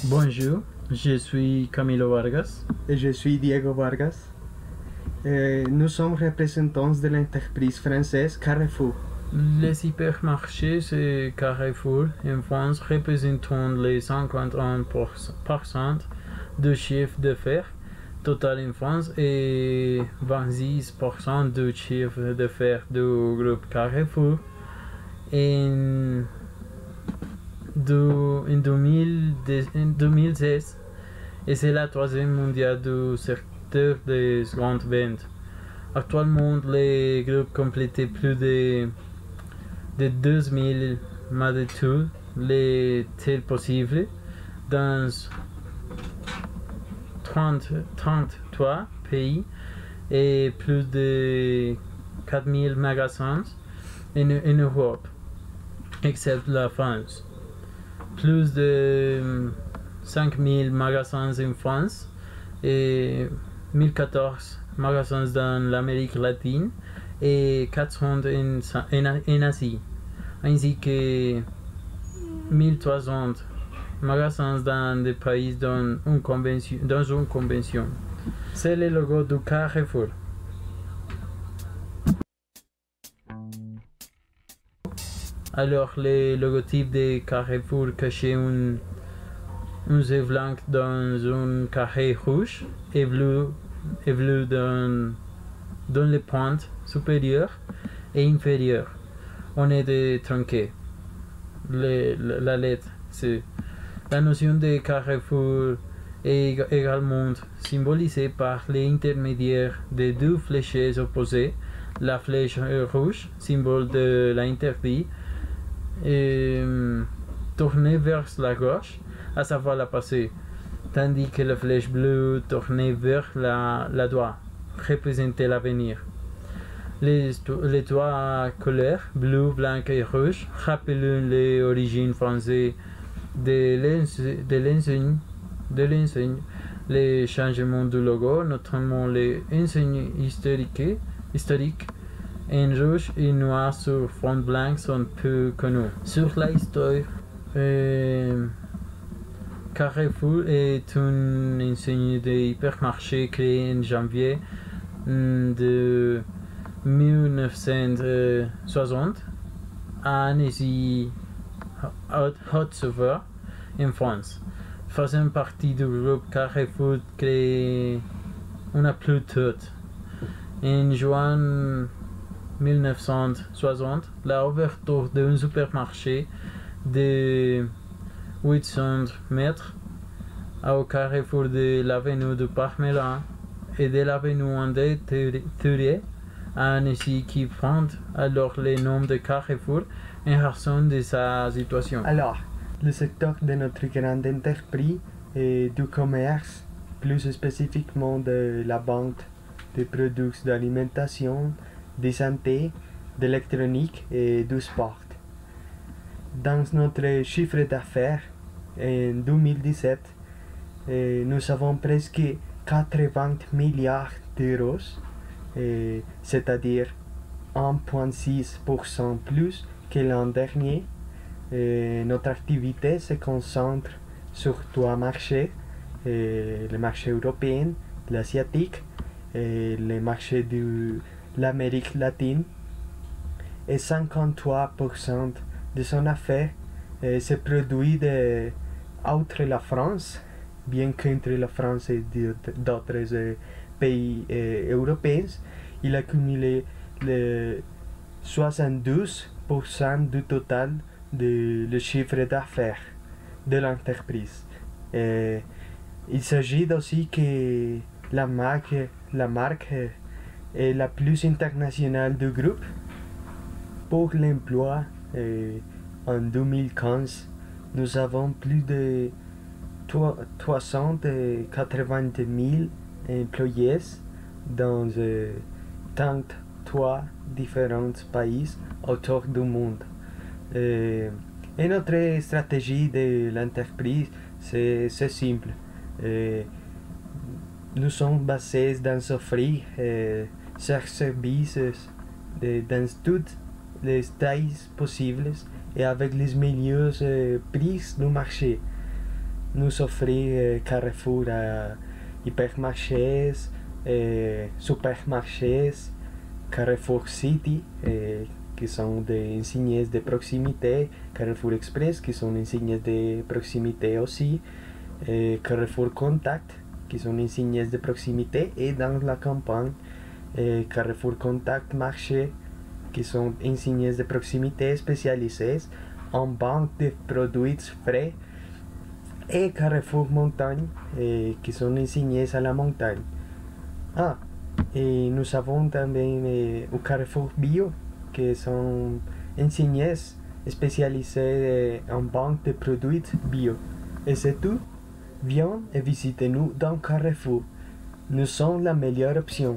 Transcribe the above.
Bonjour, je suis Camilo Vargas. Et je suis Diego Vargas. Nous sommes représentants de l'entreprise française Carrefour. Les hypermarchés et Carrefour en France représentent les 51% du chiffre d'affaires total en France et 26% du chiffre d'affaires du groupe Carrefour. En 2016, et c'est la troisième mondiale du secteur des grandes ventes. Actuellement, les groupes complètent plus de 2000 molécules les tels possibles dans 33 pays et plus de 4000 magasins en Europe, excepté la France. Plus de 5000 magasins en France et 1014 magasins dans l'Amérique latine et 400 en Asie, ainsi que 1300 magasins dans des pays dans une convention. C'est le logo du Carrefour. Alors, le logotype de Carrefour cachait un œuf blanc dans un carré rouge et bleu dans les pointes supérieures et inférieures. On est de tronquer la lettre C. La notion de Carrefour est également symbolisée par l'intermédiaire de deux flèches opposées. La flèche rouge, symbole de l'interdit, tournée vers la gauche, à savoir la passée, tandis que la flèche bleue tournée vers la droite représentait l'avenir. Les trois couleurs, bleu, blanc et rouge, rappellent les origines françaises de l'enseigne. Les changements du logo, notamment les enseignes historiques, en rouge et noir sur fond blanc, sont peu connus. Sur la histoire, Carrefour est une enseigne de hypermarché créée en janvier de 1960 à Annecy, Haute-Saône, en France. Faisant partie du groupe Carrefour créé une plus tôt. En juin 1960, l'ouverture d'un supermarché de 800 mètres au carrefour de l'avenue de Parmelan et de l'avenue André Thuret à Annecy, qui prend alors le nom de Carrefour en raison de sa situation. Alors, le secteur de notre grande entreprise et du commerce, plus spécifiquement de la vente de produits d'alimentation, de santé, d'électronique et du sport. Dans notre chiffre d'affaires en 2017, nous avons presque 80 milliards d'euros, c'est-à-dire 1,6% plus que l'an dernier. Notre activité se concentre sur trois marchés, le marché européen, l'asiatique et le marché de l'Amérique latine. Et 53% de son affaire se produit outre la France, bien qu'entre la France et d'autres pays européens, il a cumulé le 72% du total le chiffre d'affaires de l'entreprise. Il s'agit aussi que la marque est la plus internationale du groupe. Pour l'emploi, en 2015, nous avons plus de 380 000 employés dans 33 différents pays autour du monde. Et notre stratégie de l'entreprise, c'est simple. Nous sommes basés dans offrir ces services dans toutes les tailles possibles et avec les meilleurs prix du marché. nous offre Carrefour à hypermarchés, supermarchés, Carrefour City, qui sont des insignes de proximité, Carrefour Express, qui sont insignes de proximité aussi, Carrefour Contact, qui sont insignes de proximité, et dans la campagne, Carrefour Contact Marché, qui sont insignes de proximité spécialisées en banque de produits frais, et Carrefour Montagne, qui sont insignes à la montagne. Ah, et nous avons también au Carrefour Bio, qui sont insignes spécialisées en banque de produits bio. Et c'est tout. Viens et visitez-nous dans Carrefour. Nous sommes la meilleure option.